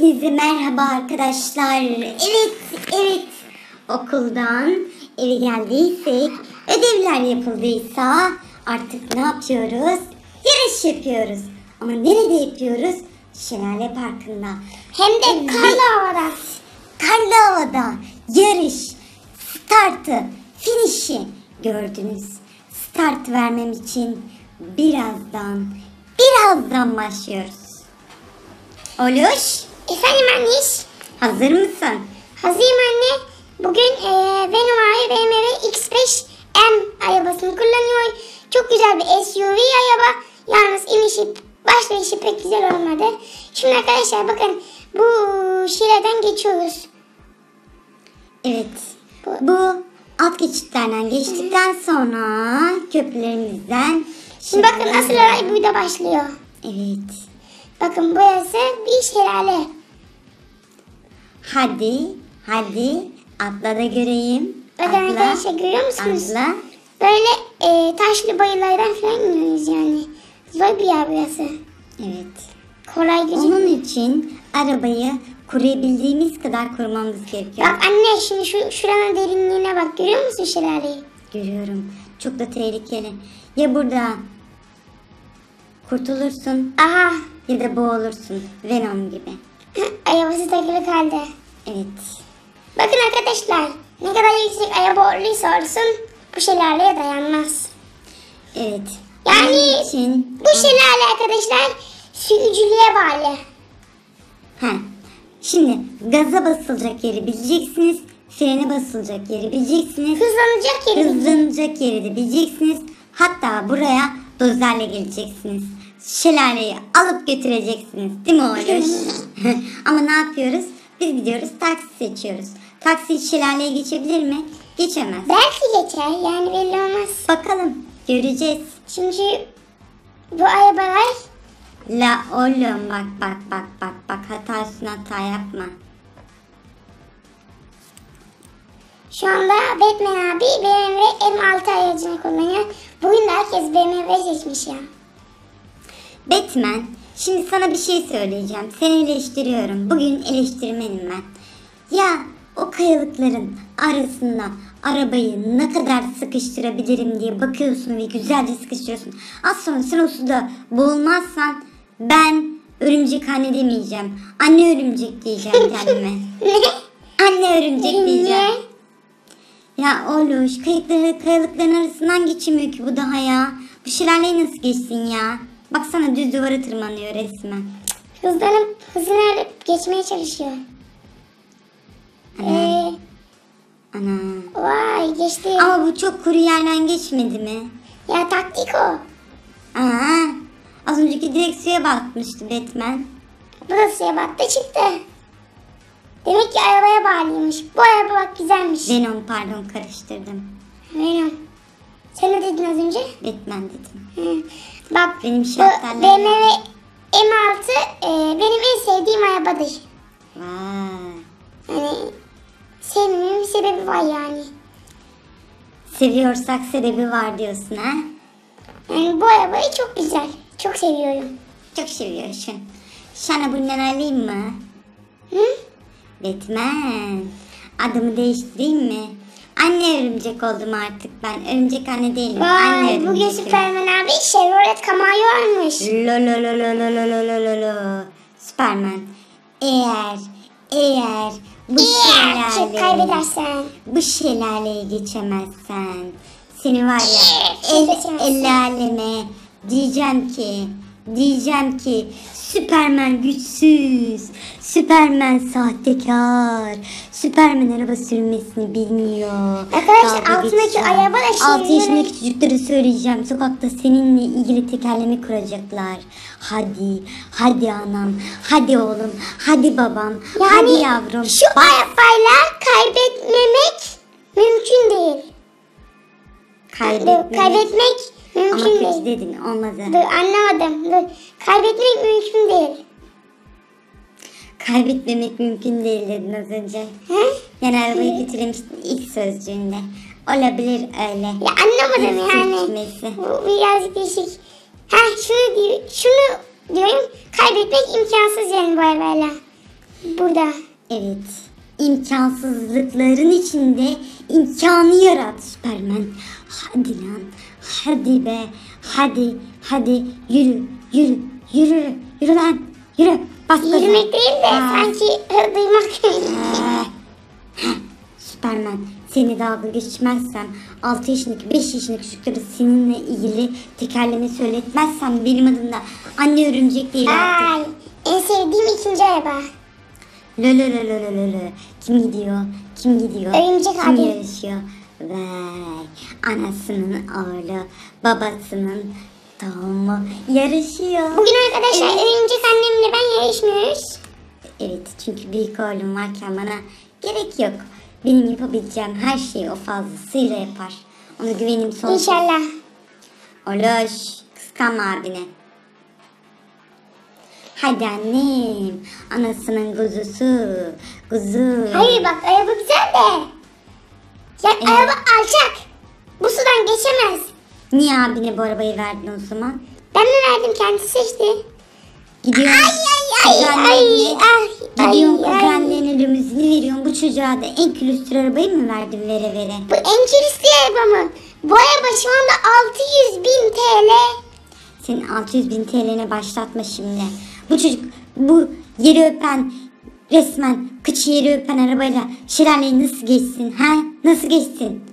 Hepinize merhaba arkadaşlar. Evet. Okuldan eve geldiysek, ödevler yapıldıysa artık ne yapıyoruz? Yarış yapıyoruz. Ama nerede yapıyoruz? Şelale Parkı'nda. Hem de karlı havada. Karlı havada yarış, startı, finişi gördünüz. Start vermem için birazdan başlıyoruz. Oluş. Efendim anneş. Hazır mısın? Hazırım anne. Bugün benim abi BMW X5M arabasını kullanıyor. Çok güzel bir SUV araba. Yalnız inişi başlayışı pek güzel olmadı. Şimdi arkadaşlar bakın bu şireden geçiyoruz. Evet. Bu alt geçitlerden geçtikten sonra köprülerimizden. Şimdi bakın asıl olay burada başlıyor. Evet. Bakın burası bir şelale. Hadi atla da göreyim. Bakın arkadaşlar görüyor musunuz? Atla. Böyle taşlı bayırlardan falan iniyoruz yani. Zor bir yer burası. Evet. Kolay gözüküyor. Onun için arabayı koruyabildiğimiz kadar korumamız gerekiyor. Bak anne şimdi şuranın derinliğine bak. Görüyor musun şelaleyi? Görüyorum. Çok da tehlikeli. Ya burada kurtulursun Aha. ya da boğulursun. Venom gibi. Arabası takılı kaldı. Evet. Bakın arkadaşlar. Ne kadar yüksek araba olursa olsun bu şelaleye dayanmaz. Evet. Yani Onun için bu şelale arkadaşlar sürücülüğe bağlı. Şimdi gaza basılacak yeri bileceksiniz. Frene basılacak yeri bileceksiniz. Hızlanacak yeri. Hızlanacak yeri de bileceksiniz. Hatta buraya dozerle geleceksiniz. Şelaleyi alıp götüreceksiniz. Değil mi Oluş? Ama ne yapıyoruz? Biz gidiyoruz taksi seçiyoruz. Taksi şelaleye geçebilir mi? Geçemez. Belki geçer yani belli olmaz. Bakalım. Göreceğiz. Şimdi bu arabalar La oğlum bak hata üstüne hata yapma. şu anda Batman abi BMW M6 aracını kullanıyor. Bugün de herkes BMW seçmiş ya. Batman, şimdi sana bir şey söyleyeceğim. Seni eleştiriyorum. Bugün eleştirmenim ben. Ya o kayalıkların arasında arabayı ne kadar sıkıştırabilirim diye bakıyorsun ve güzelce sıkıştırıyorsun. Az sonra sen o suda boğulmazsan ben örümcek anne demeyeceğim. Anne örümcek diyeceğim kendime. Anne örümcek diyeceğim. Ya Oluş, kayalıkların arasından geçemiyor ki bu daha ya. Bu şelaleyi nasıl geçsin ya? Baksana düz duvara tırmanıyor resmen. Hızını geçmeye çalışıyor. Ana. Vay geçti. Ama bu çok kuru yerden geçmedi mi? Ya taktik o. Aa, az önceki direksiye batmıştı Batman. Bu da suya battı çıktı. Demek ki arabaya bağlıymış. Bu araba bak güzelmiş. Venom pardon karıştırdım. Venom. Sen ne dedin az önce? Batman dedim. Hı. Bak Benim bu şartlarım. BMW M6 benim en sevdiğim arabadır. Vay. Hani sevmemin bir sebebi var yani. Seviyorsak sebebi var diyorsun ha? Yani bu arabayı çok güzel. Çok seviyorum. Çok seviyorsun. Sana bundan alayım mı? Hı? Batman. Adımı değiştireyim mi? Anne örümcek oldum artık ben. Örümcek anne değilim. Anne Vay örümcek. bugün Superman abi Chevrolet Camaro almış. Lo. Superman. Eğer Çık kaybedersen. bu şelaleyi geçemezsen seni var ya Geçemezsin. el aleme diyeceğim ki Superman güçsüz, Superman sahtekar, Superman araba sürmesini bilmiyor. Arkadaşlar Dalga altındaki geçeceğim. araba da 6 yaşındaki çocuklara söyleyeceğim. Sokakta seninle ilgili tekerleme kuracaklar. Hadi anam, hadi oğlum, hadi babam, hadi yavrum. Şu arabayla kaybetmemek mümkün değil. Kaybetmek mümkün Ama değil. kötü dedin, olmadı. Dur anlamadım. Dur. Kaybetmek mümkün değil. Kaybetmemek mümkün değil dedin az önce. He? Yani arabayı götürmüştün ilk sözcüğünde. Olabilir öyle. Ya anlamadım yani. Sürtmesi. Bu birazcık değişik. Şunu diyorum. Kaybetmek imkansız yani bu arabayla. Burada. Evet. İmkansızlıkların içinde imkanı yarat Süpermen. Hadi lan. Hadi be. Hadi. Yürü lan. Yürü. Bas gaza. Yürümek değil de sanki duymak. Süpermen, seni dalga geçmezsem 6 yaşındaki 5 yaşındaki çocuklara seninle ilgili tekerleme söyletmezsem benim adım da anne örümcek değil artık. Ay, en sevdiğim ikinci araba. Lö. Kim gidiyor? Örümcek Kim abi. yarışıyor? Vay, anasının oğlu, babasının tohumu yarışıyor. Bugün arkadaşlar örümcek annemle ben yarışmıyoruz. Evet, çünkü büyük oğlum varken bana gerek yok. Benim yapabileceğim her şeyi o fazlasıyla yapar. Ona güvenim sonsuz. İnşallah. Oloş, kıskanma abine. Hadi annem, anasının kuzu. Hayır bak araba güzel de. Ya araba alçak. Bu sudan geçemez. Niye abine bu arabayı verdin o zaman? Ben mi verdim, kendisi seçti. Gidiyorsun Ay. kuzenlerine limuzini veriyorsun. Bu çocuğa da en külüstür arabayı mı verdin vere? Bu en kirli araba mı? Bu araba şu anda 600.000 TL. Senin 600.000 TL'ne başlatma şimdi. Bu çocuk bu yeri öpen resmen kıçı yeri öpen arabayla şelaleyi nasıl geçsin ha? Nasıl geçsin?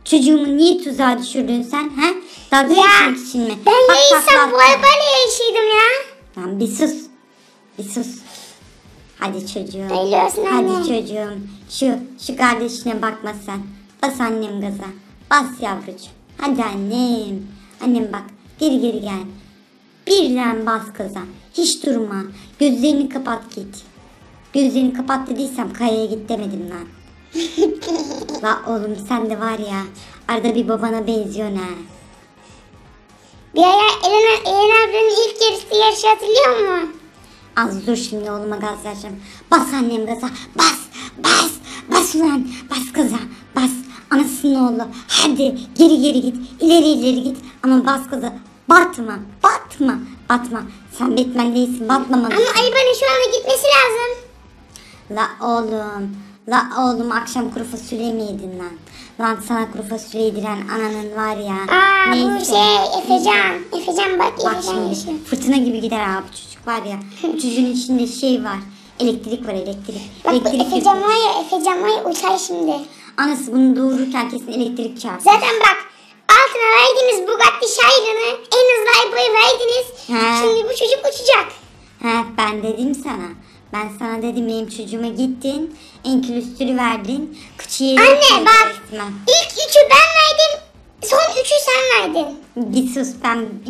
Çocuğumu niye tuzağa düşürdün sen ha? Dalga geçmek için mi? Ben Bak, neysem bu arabayla yarışıyordum ya. Lan bir sus. Hadi çocuğum. Hayırlı olsun anne. Hadi çocuğum. Şu kardeşine bakma sen. Bas annem gaza. Bas yavrucuğum. Hadi annem. Annem bak. Geri gel. Birden bas gaza. Hiç durma. Gözlerini kapat git. Gözlerini kapat dediysem kayaya git demedim lan. La oğlum sen de var ya. Arada bir babana benziyorsun ha. Bir ara Eren abinin ilk yarışı hatırlıyor musun? Az dur şimdi oğluma gaz vereceğim. Bas annem gaza. Bas ulan. Bas gaza. Bas. Anasının oğlu. Hadi geri git. İleri git. Ama bas gaza. Batma. Sen Batman değilsin. Batmamalısın. Ama arabanın şu anda gitmesi lazım. La oğlum akşam kuru fasulye mi yedin lan? Lan sana kuru fasulye yediren ananın var ya. Bu Efecan bak Bak Efecan şimdi yaşıyor. fırtına gibi gider abi bu çocuk var ya. Bu çocuğun içinde şey var. Elektrik var. Bak bu Elektrik Efecan var ya uçar şimdi. Anası bunu doğururken kesin elektrik çarptı. Zaten bak altına verdiğimiz Bugatti Chiron'ı en hızlı arabayı verdiniz. He. Şimdi bu çocuk uçacak. Ben dedim sana. Ben sana dedim benim çocuğuma gittin. En külüstürü verdin. Kıçı yeri Anne bak resmen. ilk 3'ü ben verdim. Son 3'ü sen verdin. Bir sus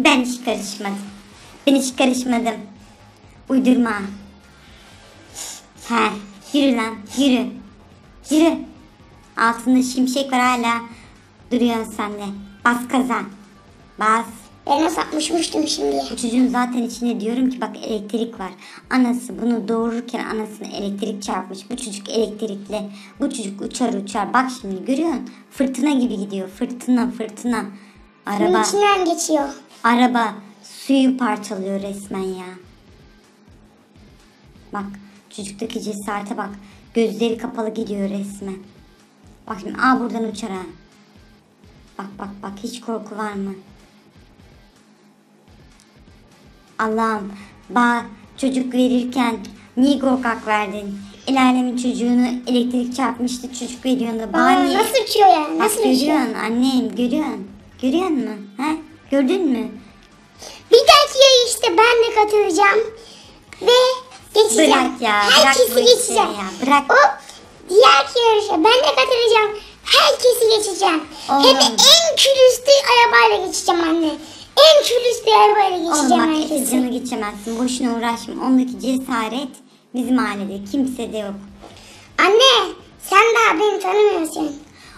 ben hiç karışmadım. Uydurma. Yürü lan yürü. Altında şimşek var hala. Duruyorsun sen de. Bas kazan. Bas. Ben sapmışmıştım şimdi. Bu çocuğun zaten içinde diyorum ki bak elektrik var. Anası bunu doğururken anasına elektrik çarpmış. Bu çocuk elektrikli. Bu çocuk uçar. Bak şimdi görüyorsun. Fırtına gibi gidiyor. Fırtına. Bunun içinden geçiyor. Araba suyu parçalıyor resmen ya. Bak çocuktaki cesarete bak. Gözleri kapalı gidiyor resmen. Bak şimdi buradan uçar ha. Bak hiç korku var mı? Allah'ım çocuk verirken niye korkak verdin? El alemin çocuğunu elektrik çarpmıştı çocuk veriyorsun da niye? Nasıl uçuyor ya? Nasıl uçuyor? Görüyorsun annem görüyor musun? Gördün mü? Bir dahaki yarışta ben de katılacağım. Ve geçeceğim. Bırak ya. Herkesi geçeceğim. Bırak. O diğer yarışa ben de katılacağım. Herkesi geçeceğim. Oğlum. Hem de en külüstü arabayla geçeceğim anne. En külüstü arabayla geçeceğim Oğlum bak herkesi. Efecan'ı geçemezsin. Boşuna uğraşma. Ondaki cesaret bizim ailede. Kimsede yok. Anne sen daha beni tanımıyorsun.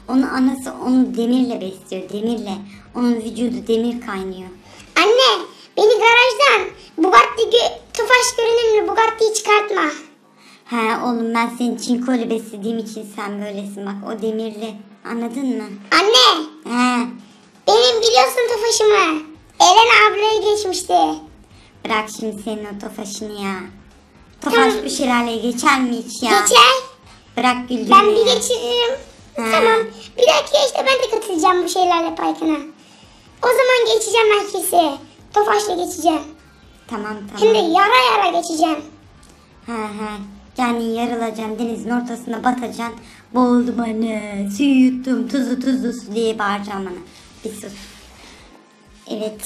Anası onu demirle besliyor. Demirle. Onun vücudu demir kaynıyor. Anne beni garajdan Tofaş görünümlü Bugatti'yi çıkartma. Oğlum ben senin çinkoyla beslediğim için sen böylesin. Bak o demirli. Anladın mı? Anne benim biliyorsun Tofaş'ımı. Eren ablayı geçmişti. Bırak şimdi senin o tofaşını ya. Tofaş bir şelaleye geçer mi hiç ya? Geçer. Bırak güldürmeyi. Ben bir geçiririm. Ha. Tamam. Bir dahaki işte ben de katılacağım bu şeylerle Pyke'na. O zaman geçeceğim herkese. Tofaş'la geçeceğim. Tamam Hem de tamam. yara yara geçeceğim. He. Yani yarılacaksın, denizin ortasına batacaksın. Boğuldum anne, suyu yuttum, tuzlu su diye bağıracağım bana. Bir sus. Evet.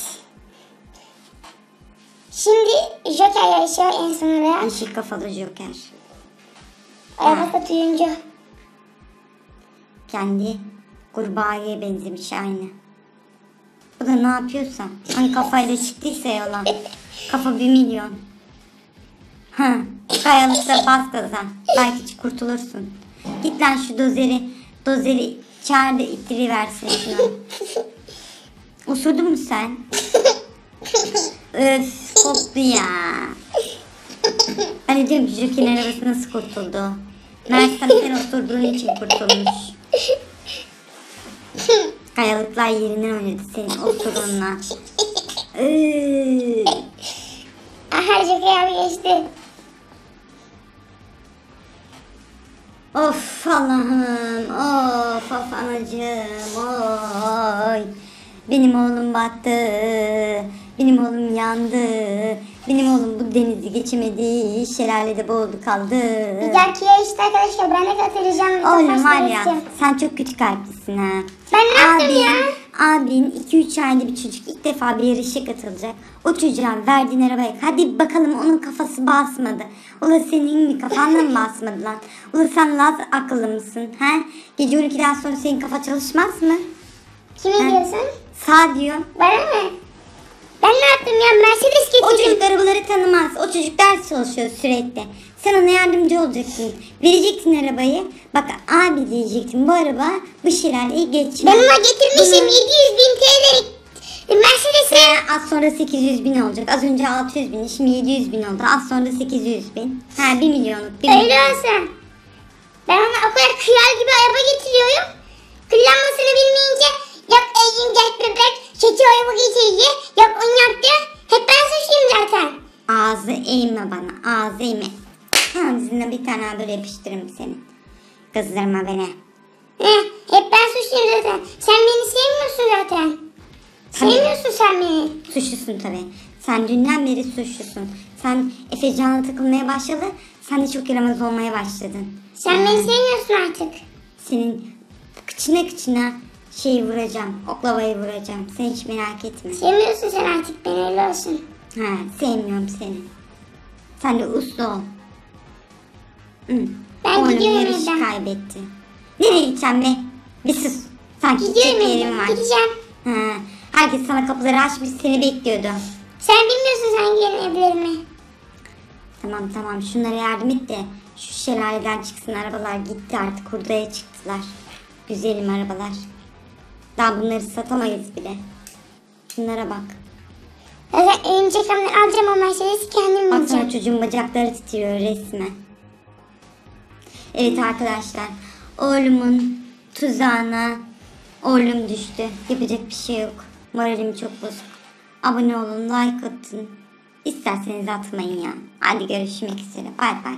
Şimdi Joker yarışı en sonunda. Yeşil kafalı Joker. Araba tuyuncu. Kendi kurbağaya benzemiş aynı. Bu da ne yapıyorsa. Hani kafayla çıktıysa yola. Kafa 1 milyon. Ha, kayalıkta bas gaza. Belki kurtulursun. Git lan şu dozeri çağır da ittiriversin şunu. Osurdun mu sen? Öf, koptu ya. Hani diyorum ki Joker'in arabası nasıl kurtuldu? Meğersem sen osurduğun için kurtulmuş. Kayalıklar yerinden oynadı senin osurunla. Aha Joker abi geçti. Of Allah'ım, of anacığım, oy. Benim oğlum battı, benim oğlum yandı, benim oğlum bu denizi geçemedi, şelalede boğuldu kaldı. Bir dahaki yarışta arkadaşlar ben de katılacağım. Oğlum var ya, Tofaş'la sen çok kötü kalplisin ha. Ben ne yaptım ya? Abin 2-3 ayda bir çocuk ilk defa bir yarışa katılacak. O çocuğa verdiğin arabaya hadi bakalım onun kafası basmadı. Ula senin mi kafanla mı basmadı lan? Ula sen laz akıllı mısın? He? Gece 12'den sonra senin kafa çalışmaz mı? Kime He? diyorsun? Sağ diyor. Bana mı? Ben ne yaptım ya? Mercedes O getirdim. çocuk arabaları tanımaz. O çocuk ders çalışıyor sürekli. Sen ona yardımcı olacaksın. Vereceksin arabayı. Bak abi diyecektin bu araba bu şelaleyi geçmez. Ben ona getirmişim 700.000 TL Mercedes'e. Az sonra 800 bin olacak. Az önce 600 bin, şimdi 700 bin oldu. Az sonra 800 bin. Ha 1 milyonluk. 1 Öyle milyon. olsun. Ben ona o kadar kıyar gibi araba getiriyorum. Kullanmasını bilmeyince yok eğim gel bebek. Çeki araba getiriyor. Yok onu yaptı. Hep ben suçluyum zaten. Ağzı eğme bana. Ağzı eğme. Ağzına bir tane böyle yapıştırırım seni. Kızdırma beni. Hep ben suçluyum zaten. Sen beni sevmiyorsun zaten. Sevmiyorsun sen beni. Suçlusun tabii. Sen dünden beri suçlusun. Sen Efecan'la takılmaya başladı. Sen de çok yaramaz olmaya başladın. Sen beni sevmiyorsun artık. Senin kıçına şeyi vuracağım. Oklavayı vuracağım. Sen hiç merak etme. Sevmiyorsun sen artık beni öyle olsun. Ha, sevmiyorum seni. Sen de uslu ol. Hı. Ben Oğlum gidiyorum yarışı evden. kaybetti. Nereye gideceğim be? Bir sus. Sanki Gidiyorum gidecek bir yerim evden. var. Gideceğim. Ha, herkes sana kapıları açmış seni bekliyordu. Sen bilmiyorsun sen evlerimi. Tamam şunlara yardım et de şu şelaleden çıksın arabalar gitti artık hurdaya çıktılar. Güzelim arabalar. Daha bunları satamayız bile. Şunlara bak. Zaten örümcek alacağım o Mercedes'i kendim Baksana bineceğim. çocuğun bacakları titriyor resmen. Evet arkadaşlar. Oğlumun tuzağına oğlum düştü. Yapacak bir şey yok. Moralim çok bozuk. Abone olun, like atın. İsterseniz atmayın ya. Hadi görüşmek üzere. Bay bay.